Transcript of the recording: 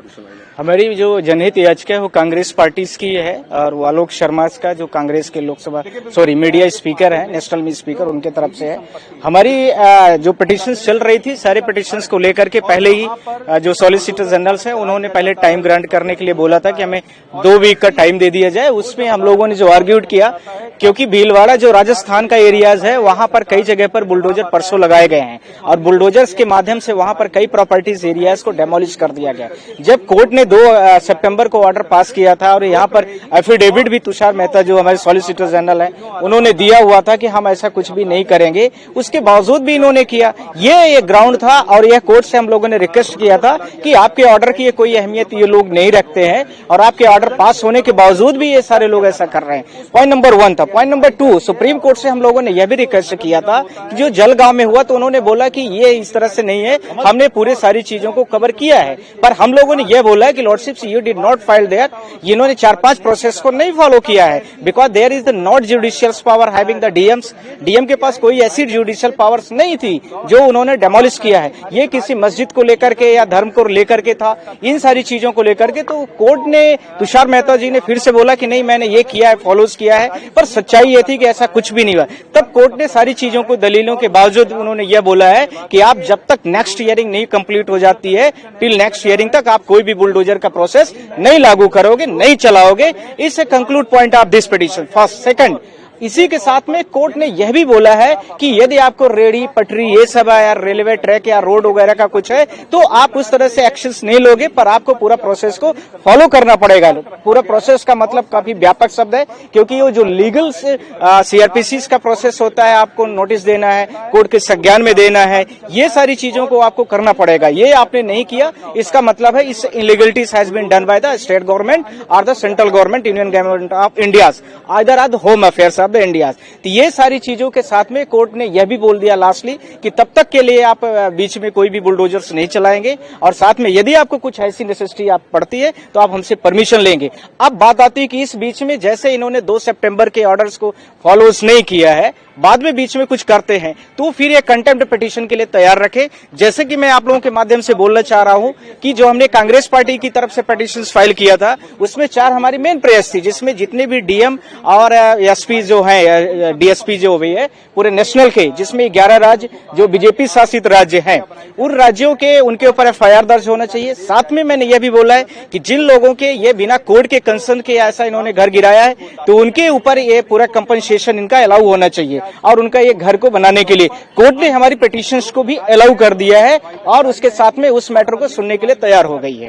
Petition आई है? हमारी जो जनहित याचिका है वो कांग्रेस पार्टीज की है और वो आलोक शर्मा का जो कांग्रेस के मीडिया स्पीकर है, नेशनल में स्पीकर, उनके तरफ से है। हमारी जो पिटीशन चल रही थी, सारे पिटीशंस को लेकर के पहले ही जो सॉलिसिटर जनरल्स है उन्होंने पहले टाइम ग्रांट करने के लिए बोला था कि हमें 2 वीक का टाइम दे दिया जाए। उसमें हम लोगों ने जो आर्ग्यूड किया, क्योंकि भीलवाड़ा जो राजस्थान का एरियाज है वहां पर कई जगह पर बुलडोजर परसों लगाए गए हैं और बुलडोजर्स के माध्यम से वहां पर कई प्रॉपर्टीज एरियाज को डेमोलिश कर दिया गया। जब कोर्ट ने 2 सितंबर को ऑर्डर पास किया था और यहाँ पर एफिडेविट भी तुषार मेहता जो हमारे सॉलिसिटर जनरल है उन्होंने दिया हुआ था कि हम ऐसा कुछ भी नहीं करेंगे, उसके बावजूद भी इन्होंने किया। ये ग्राउंड था और यह कोर्ट से हम लोगों ने रिक्वेस्ट किया था कि आपके ऑर्डर की कोई अहमियत ये लोग नहीं रखते हैं और आपके ऑर्डर पास होने के बावजूद भी ये सारे लोग ऐसा कर रहे हैं। पॉइंट नंबर 1 था। पॉइंट नंबर 2, सुप्रीम कोर्ट से हम लोगों ने यह भी रिक्वेस्ट किया था कि जो जलगांव में हुआ तो उन्होंने बोला कि ये इस तरह से नहीं है, हमने पूरे सारी चीजों को कवर किया है, पर हम लोगों ने यह बोला है कि lordships you did not file there, इन्होंने 4-5 प्रोसेस को नहीं फॉलो किया है, because there is the not judicial power having the DMs. DM के पास कोई ऐसी जुडिशियल पावर्स नहीं थी जो उन्होंने डेमोलिश किया है। ये किसी मस्जिद को लेकर के या धर्म को लेकर के था, इन सारी चीजों को लेकर के। तो कोर्ट ने, तुषार मेहता जी ने फिर से बोला कि नहीं मैंने ये किया है, फॉलोज किया है, पर सच्चाई ये थी कि ऐसा कुछ भी नहीं हुआ। तब कोर्ट ने सारी चीजों को दलीलों के बावजूद उन्होंने यह बोला है कि आप जब तक नेक्स्ट हियरिंग नहीं कंप्लीट हो जाती है, टिल नेक्स्ट हियरिंग तक आप कोई भी बुलडोजर का प्रोसेस नहीं लागू करोगे, नहीं चलाओगे। इस conclude point of this petition. First. Second, इसी के साथ में कोर्ट ने यह भी बोला है कि यदि आपको रेडी पटरी ये सब है या रेलवे ट्रैक या रोड वगैरह का कुछ है तो आप उस तरह से एक्शंस नहीं लोगे, पर आपको पूरा प्रोसेस को फॉलो करना पड़ेगा। पूरा प्रोसेस का मतलब काफी व्यापक शब्द है, क्योंकि वो जो लीगल सीआरपीसी का प्रोसेस होता है, आपको नोटिस देना है, कोर्ट के संज्ञान में देना है, ये सारी चीजों को आपको करना पड़ेगा। ये आपने नहीं किया, इसका मतलब है इस illegalities has been done by the state government और the central government, union government of India, either or the home affairs of the India. तो ये सारी चीजों के साथ में कोर्ट ने यह भी बोल दिया लास्टली कि तब तक के लिए आप बीच में कोई भी बुलडोजर्स नहीं चलाएंगे और साथ में यदि आपको कुछ ऐसी नेसेसिटी आप पड़ती है तो आप हमसे परमिशन लेंगे। अब बात आती है कि इस बीच में जैसे इन्होंने 2 सितंबर के ऑर्डर्स को फॉलोज नहीं किया है, बाद में बीच में कुछ करते हैं तो फिर ये कंटेम्प्ट पिटीशन के लिए तैयार रखे। जैसे कि मैं आप लोगों के माध्यम से बोलना चाह रहा हूं कि जो हमने कांग्रेस पार्टी की तरफ से पिटीशन फाइल किया था उसमें 4 हमारी मेन प्रेयर्स थी, जिसमें जितने भी डीएम और एसपी जो है, डीएसपी जो भी है पूरे नेशनल के, जिसमें 11 राज्य जो बीजेपी शासित राज्य हैं, उन राज्यों के उनके ऊपर एफआईआर दर्ज होना चाहिए। साथ में मैंने यह भी बोला है कि जिन लोगों के ये बिना कोर्ट के कंसर्न के ऐसा इन्होंने घर गिराया है तो उनके ऊपर ये पूरा कंपनसेशन इनका अलाउ होना चाहिए और उनका ये घर को बनाने के लिए कोर्ट ने हमारी पिटीशंस को भी अलाउ कर दिया है और उसके साथ में उस मैटर को सुनने के लिए तैयार हो गई है।